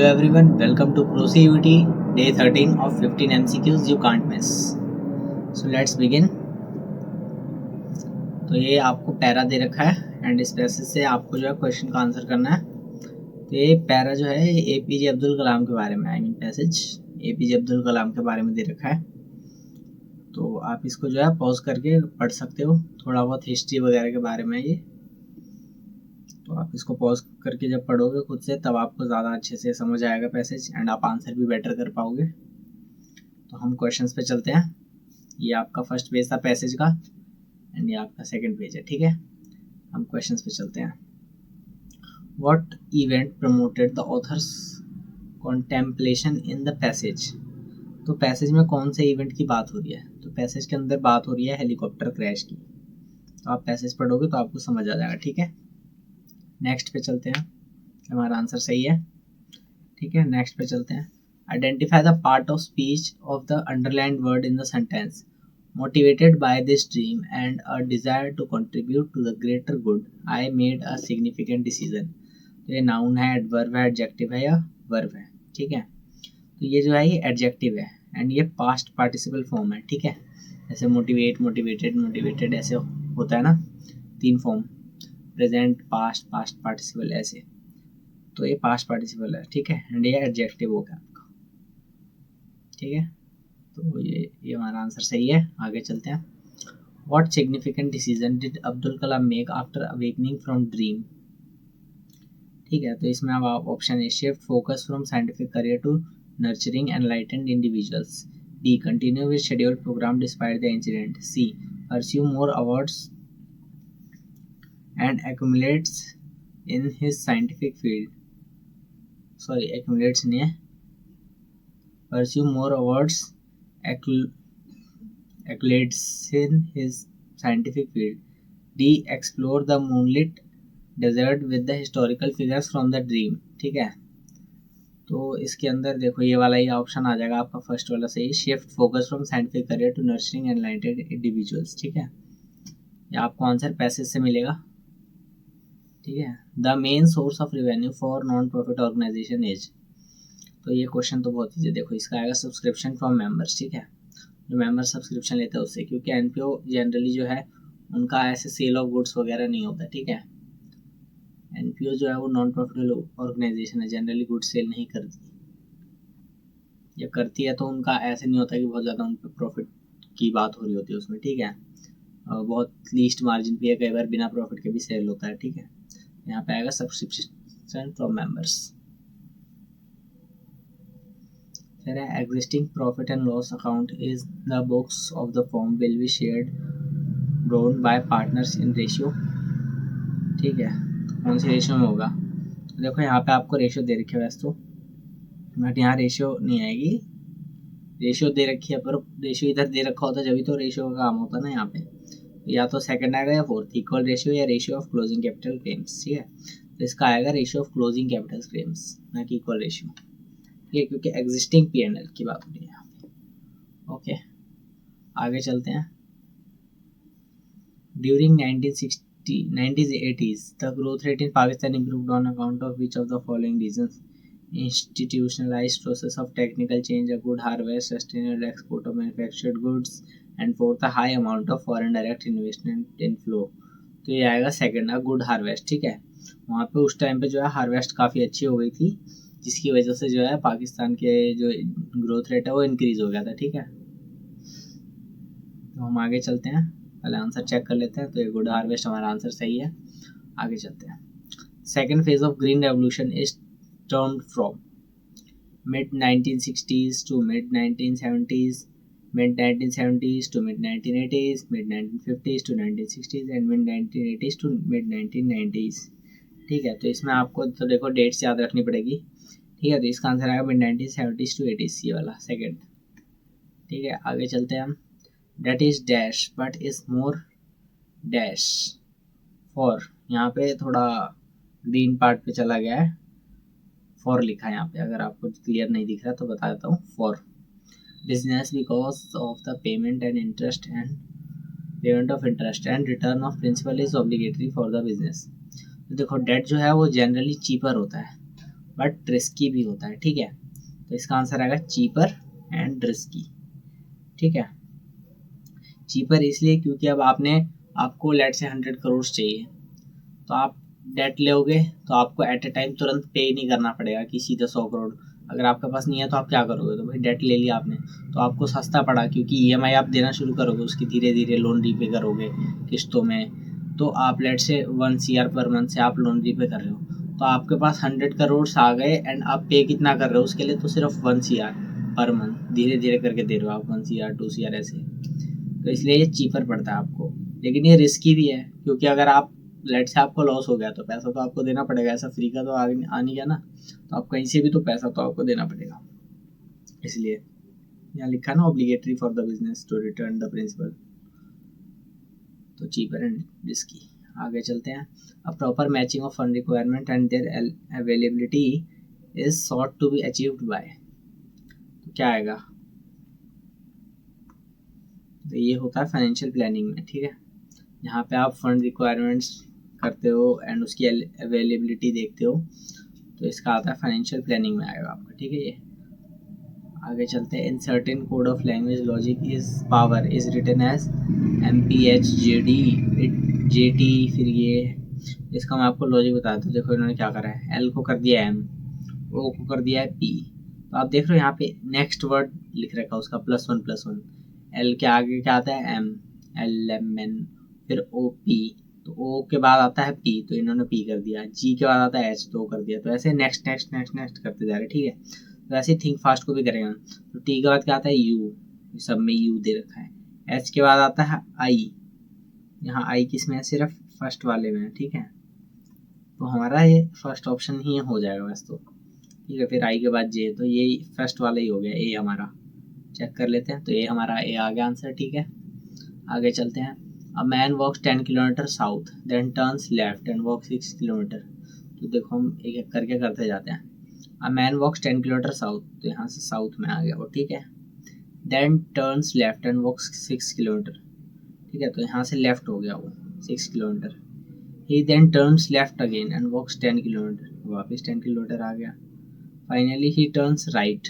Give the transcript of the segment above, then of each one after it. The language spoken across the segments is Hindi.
everyone, welcome to ProCUT day 13 of 15 MCQs you can't miss. So let's begin. तो ये आपको पैरा दे रखा है एंड इस बेसिस से आपको जो है क्वेश्चन का आंसर करना है. तो ये पैरा जो है APJ अब्दुल कलाम के बारे में पैसेज APJ अब्दुल कलाम के बारे में दे रखा है. तो आप इसको जो है पॉज करके पढ़ सकते हो, थोड़ा बहुत हिस्ट्री वगैरह के बारे में ये. तो आप इसको पॉज करके जब पढ़ोगे खुद से तब आपको ज़्यादा अच्छे से समझ आएगा पैसेज एंड आप आंसर भी बेटर कर पाओगे. तो हम क्वेश्चंस पे चलते हैं. ये आपका फर्स्ट पेज था पैसेज का एंड ये आपका सेकंड पेज है. ठीक है, हम क्वेश्चंस पे चलते हैं. What event promoted the author's contemplation in the passage. तो पैसेज में कौन से इवेंट की बात हो रही है? तो पैसेज के अंदर बात हो रही है हेलीकॉप्टर क्रैश की. तो आप पैसेज पढ़ोगे तो आपको समझ आ जाएगा. ठीक है, नेक्स्ट पे चलते हैं. हमारा आंसर सही है. ठीक है, नेक्स्ट पे चलते हैं. Identify the part of speech of the underlined word in the sentence. Motivated by this dream and a desire to contribute to the greater good I made a significant decision. तो ये नाउन है, एडवर्ब है, एडजेक्टिव है या वर्ब है. ठीक है, तो ये जो है ये एडजेक्टिव है एंड ये पास्ट पार्टिसिपल फॉर्म है. ठीक है, जैसे मोटिवेट, मोटिवेटेड, मोटिवेटेड ऐसे होता है ना, तीन form, present, past, past participle ऐसे. तो ये पास्ट पार्टिसिपल है. ठीक है, एंड ये एडजेक्टिव हो गया आपका. ठीक है, तो ये हमारा आंसर सही है. आगे चलते हैं. What significant decision did Abdul Kalam make after awakening from dream. ठीक है, तो इसमें अब option A shift focus from scientific career to nurturing enlightened individuals. D continue with scheduled program despite the incident. C pursue more awards and accumulates in his scientific field. Sorry, accumulates नहीं है, pursue more awards, accolades in his scientific field. D explore the moonlit desert with the historical figures from the dream. ठीक है, तो इसके अंदर देखो ये वाला ही ऑप्शन आ जाएगा आपका फर्स्ट वाला सही. Shift focus from scientific career to nurturing enlightened individuals. ठीक है, ये आपको आंसर पैसेज से मिलेगा. ठीक है, the main source of revenue for non profit organization is. तो ये क्वेश्चन तो बहुत ईजी है. देखो इसका आएगा सब्सक्रिप्शन फ्रॉम मेंबर्स. ठीक है, जो मेंबर सब्सक्रिप्शन लेते हैं उससे, क्योंकि एनपीओ जनरली जो है उनका ऐसे सेल ऑफ गुड्स वगैरह नहीं होता. ठीक है, एनपीओ जो है वो नॉन प्रॉफिट ऑर्गेनाइजेशन है, जनरली गुड्स सेल नहीं करती. या करती है तो उनका ऐसे नहीं होता कि बहुत ज़्यादा उन पर प्रॉफिट की बात हो रही होती है उसमें. ठीक है, बहुत लीस्ट मार्जिन पे कई बार बिना प्रॉफिट के भी सेल होता है. ठीक है, यहाँ पे आएगा सब्सक्रिप्शन फ्रॉम मेंबर्स. फिर है existing profit and loss account is the books of the firm will be shared drawn by partners in ratio. ठीक है, तो कौन सी रेशियो में होगा? तो देखो यहाँ पे आपको रेशियो दे रखी है वैसे तो, बट यहाँ रेशियो नहीं आएगी. रेशियो दे रखी है पर रेशियो इधर दे रखा होता जब तो रेशियो का काम होता ना यहाँ पे. या तो सेकंड आएगा या फोर्थ, इक्वल रेशियो या ratio of closing capital claims. ठीक है, तो इसका आएगा ratio of closing capital claims, ना कि इक्वल रेशियो. ठीक है, क्योंकि एग्जिस्टिंग पीएनएल की बात हो रही है यहाँ पे. ओके, आगे चलते हैं. During 1980s the growth rate in Pakistan improved on account of which of the following reasons. Institutionalized process of technical change, a good harvest, sustained export of manufactured goods, and fourth a high amount of foreign direct investment inflow. तो ये आएगा सेकंड, अ गुड हार्वेस्ट. ठीक है, वहाँ पे उस टाइम पे जो है हार्वेस्ट काफ़ी अच्छी हो गई थी, जिसकी वजह से जो है पाकिस्तान के जो ग्रोथ रेट है वो इंक्रीज हो गया था. ठीक है, तो हम आगे चलते हैं, पहले आंसर चेक कर लेते हैं. तो ये गुड हार्वेस्ट हमारा आंसर सही है. आगे चलते हैं. Second phase of green revolution is termed from mid 1960s to mid 1970s, mid 1970s to mid 1980s, mid 1950s to 1960s and mid 1980s to mid 1990s. ठीक है, तो इसमें आपको तो देखो डेट्स याद रखनी पड़ेगी. ठीक है, तो इसका आंसर आएगा मिड 1970s to 80s, ये वाला सेकंड. ठीक है, आगे चलते हैं हम. Debt is dash but is more dash for. यहाँ पे थोड़ा ग्रीन पार्ट पे चला गया है, फॉर लिखा है यहाँ पे. अगर आपको क्लियर नहीं दिख रहा तो बता देता हूँ. For business because of the payment and interest and payment of interest and return of principal is obligatory for the business. तो देखो डेट जो है वो जनरली चीपर होता है बट रिस्की भी होता है, ठीक है। तो इसका आंसर आएगा चीपर एंड रिस्की, ठीक है। चीपर इसलिए क्योंकि अब आपको लेट से 100 करोड़ चाहिए, तो आप डेट लोगे तो आपको एट ए टाइम तुरंत पे नहीं करना पड़ेगा कि सीधे 100 करोड़। अगर आपके पास नहीं है तो आप क्या करोगे, तो भाई डेट ले लिया आपने तो आपको सस्ता पड़ा, क्योंकि ईएमआई आप देना शुरू करोगे उसकी, धीरे धीरे लोन रीपे करोगे किस्तों में। तो आप लेट से 1 CR पर मंथ से आप लोन रीपे कर रहे हो, तो आपके पास 100 करोड़ आ गए एंड आप पे कितना कर रहे हो उसके लिए, तो सिर्फ 1 CR पर मंथ, धीरे धीरे करके दे रहे हो आप 1 CR 2 CR ऐसे। तो इसलिए ये चीपर पड़ता है आपको, लेकिन ये रिस्की भी है, क्योंकि अगर आप लेट से आपको लॉस हो गया तो पैसा तो आपको देना पड़ेगा, ऐसा फ्री का तो आ नहीं गया ना, तो आप कहीं से भी तो पैसा तो आपको देना पड़ेगा। इसलिए यहाँ लिखा ना obligatory for the business to return the principal, तो चीपर एंड रिस्की। आगे चलते हैं। A proper matching of fund requirement and their availability is sought to be achieved by, तो क्या आएगा, तो ये होता है फाइनेंशियल प्लानिंग में, ठीक है। यहाँ पे आप फंड रिक्वायरमेंट्स करते हो एंड उसकी अवेलेबिलिटी देखते हो, तो इसका आता है फाइनेंशियल प्लानिंग में आएगा आपका, ठीक है। ये आगे चलते हैं। In certain code of language logic is power is written as MPHJD JT, फिर ये इसका मैं आपको लॉजिक बताता हूँ। देखो इन्होंने क्या करा है, L को कर दिया M, O को कर दिया है P, तो आप देख रहे हो यहाँ पे नेक्स्ट वर्ड लिख रखा है उसका +1+1, L के आगे क्या आता है M, LMN, फिर OP, तो O के बाद आता है P, तो इन्होंने P कर दिया, G के बाद आता है H, तो कर दिया, तो ऐसे नेक्स्ट नेक्स्ट नेक्स्ट नेक्स्ट करते जा रहे, ठीक है। तो ऐसे थिंक फास्ट को भी करेंगे। तो T के बाद क्या आता है U, सब में U दे रखा है। H के बाद आता है I, यहाँ I किस में है, सिर्फ फर्स्ट वाले में, ठीक है। तो हमारा ये फर्स्ट ऑप्शन ही हो जाएगा वैसे तो, ठीक है। फिर I के बाद J, तो ये फर्स्ट वाला ही हो गया, A हमारा। चेक कर लेते हैं, तो ये हमारा A आ गया आंसर, ठीक है। आगे चलते हैं। A man walks 10 kilometer south then turns left and walk 6 kilometer, तो देखो हम एक एक करके करते जाते हैं। A man walks 10 kilometer south, तो यहाँ से साउथ में आ गया वो, ठीक है। Then turns left and walks 6 kilometer, ठीक है, तो यहाँ से लेफ्ट हो गया वो 6 kilometre. He then turns left again and walks 10 kilometre, वापस 10 किलोमीटर आ गया। Finally he turns right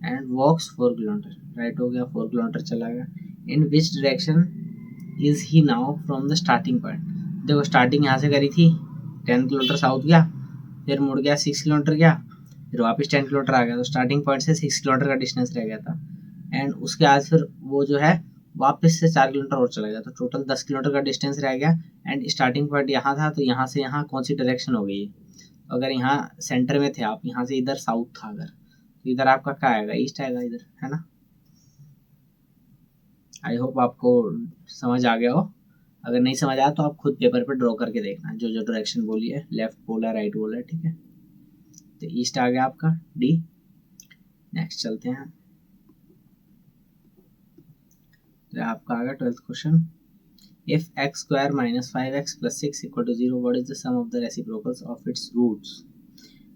and walks 4 kilometre, right हो गया, 4 किलोमीटर चला गया। In which direction is he now from the starting point, देखो स्टार्टिंग यहाँ से करी थी, 10 किलोमीटर साउथ गया, फिर मुड़ गया 6 किलोमीटर गया, फिर वापस 10 किलोमीटर आ गया, तो स्टार्टिंग पॉइंट से 6 किलोमीटर का डिस्टेंस रह गया था। एंड उसके बाद फिर वो जो है वापस से 4 किलोमीटर और चला गया, तो टोटल 10 किलोमीटर का डिस्टेंस रह गया। एंड स्टार्टिंग पॉइंट यहाँ था, तो यहाँ से यहाँ कौन सी डायरेक्शन हो गई, अगर यहाँ सेंटर में थे आप, यहाँ से इधर साउथ था अगर, तो इधर आपका क्या आएगा, ईस्ट आएगा इधर, है ना। आई होप आपको समझ आ गया हो। अगर नहीं समझ आया तो आप खुद पेपर पे ड्रॉ करके देखना, जो जो डायरेक्शन बोली है, लेफ्ट बोला राइट बोला है, ठीक है। तो ईस्ट आ गया आपका डी। नेक्स्ट चलते हैं, तो आपका आ गया 12th question. If x square minus 5x plus 6 equal to 0, what is the sum of the reciprocals of its roots,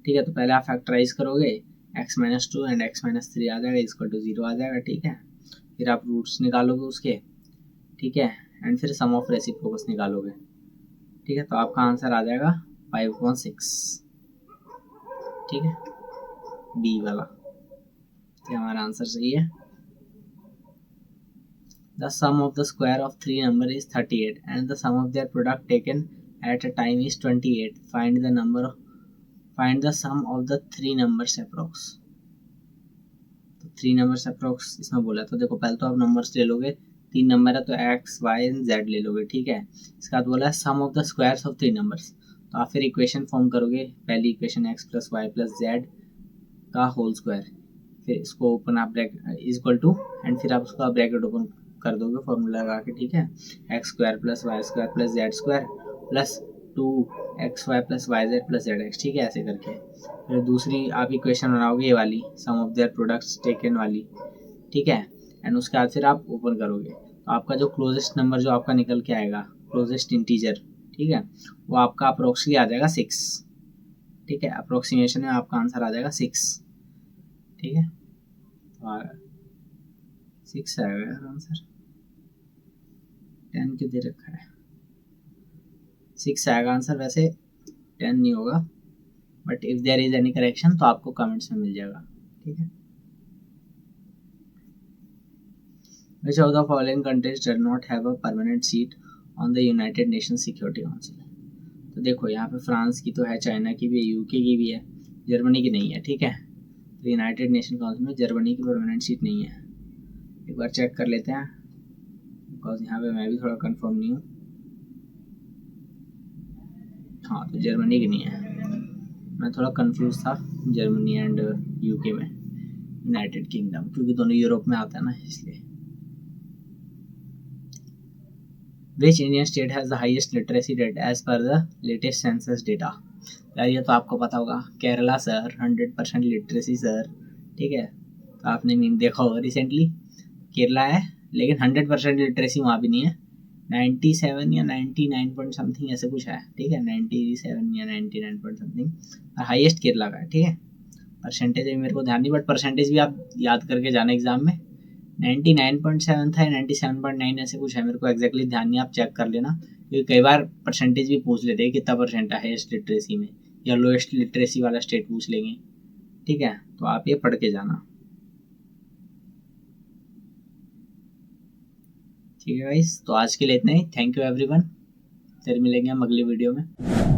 ठीक है। तो पहले आप फैक्टराइज करोगे, x minus 2 and x minus 3 आ जाएगा, इक्वल टू 0 आ जाएगा, ठीक है। फिर आप रूट्स निकालोगे उसके, ठीक है, एंड फिर सम ऑफ रेसिप्रोकल्स निकालोगे, ठीक है। तो आपका आंसर आ जाएगा 5/6, ठीक है, बी वाला, ये हमारा आंसर सही है। The sum of the square of three number is 38 and the sum of their product taken at a time is 28. Find the sum of the three numbers approx. तो 3 numbers approx इसमें बोला, तो देखो पहले तो आप नंबर्स ले लोगे, 3 नंबर है तो x y and z ले लोगे, ठीक है। इसके बाद बोला है sum of the squares of 3 numbers, तो आप फिर इक्वेशन फॉर्म करोगे, पहली equation x plus y plus z का होल स्क्वायर, फिर इसको ओपन आप ब्रैकेट इक्वल टू, एंड फिर आप उसका ब्रैकेट ओपन कर दोगे फॉर्मूला लगा के, ठीक है। X square plus y square plus z square plus 2xy plus y z plus z x, ठीक है, ऐसे करके। फिर दूसरी आप इक्वेशन बनाओगे ये वाली, सम ऑफ देयर प्रोडक्ट्स टेकन वाली, ठीक है। एंड उसके बाद फिर आप ओपन करोगे, तो आपका जो क्लोजेस्ट नंबर जो आपका निकल के आएगा, क्लोजेस्ट इंटीजर, ठीक है, वो आपका अप्रोक्सीमेटली आ जाएगा 6, ठीक है। अप्रोक्सीमेशन में आपका आंसर आ जाएगा 6, ठीक है। और 6 आएगा यार आंसर, 10 क्यों दे रखा है, 6 आएगा आंसर, वैसे 10 नहीं होगा, but if there is any correction तो आपको कमेंट्स में मिल जाएगा, ठीक है। Which of the following countries does not have a permanent seat on the United Nations Security Council? तो देखो यहाँ पे फ्रांस की तो है, चाइना की भी है, यूके की भी है, जर्मनी की नहीं है, ठीक है। तो यूनाइटेड नेशन काउंसिल में जर्मनी की परमानेंट सीट नहीं है। एक बार चेक कर लेते हैं, बिकॉज यहाँ पे मैं भी थोड़ा कंफर्म नहीं हूँ। हाँ, तो जर्मनी की नहीं है, मैं थोड़ा कंफ्यूज था जर्मनी एंड यूके में, यूनाइटेड किंगडम, क्योंकि दोनों यूरोप में आता है ना, इसलिए। Which Indian state has the highest literacy rate as per the latest census data? यार ये तो आपको पता होगा, केरला सर, 100% लिटरेसी सर, ठीक है। तो आपने मीम देखा होगा रिसेंटली, केरला है लेकिन 100% लिटरेसी वहाँ भी नहीं है, 97 या 99 पॉइंट समथिंग ऐसे कुछ है, ठीक है, 97 या 99 पॉइंट समथिंग, और हाईएस्ट केरला का है, ठीक है। परसेंटेज भी मेरे को ध्यान नहीं, बट परसेंटेज भी आप याद करके जाना एग्जाम में, 99.7 था, 97.9 ऐसे कुछ है, मेरे को एग्जैक्टली ध्यान नहीं, आप चेक कर लेना, क्योंकि कई बार परसेंटेज भी पूछ लेते हैं कितना परसेंट है हाईएस्ट लिटरेसी में, या लोएस्ट लिटरेसी वाला स्टेट पूछ लेंगे, ठीक है। तो आप ये पढ़ के जाना, ठीक है गाइस। तो आज के लिए इतना ही, थैंक यू एवरीवन, फिर मिलेंगे हम अगली वीडियो में।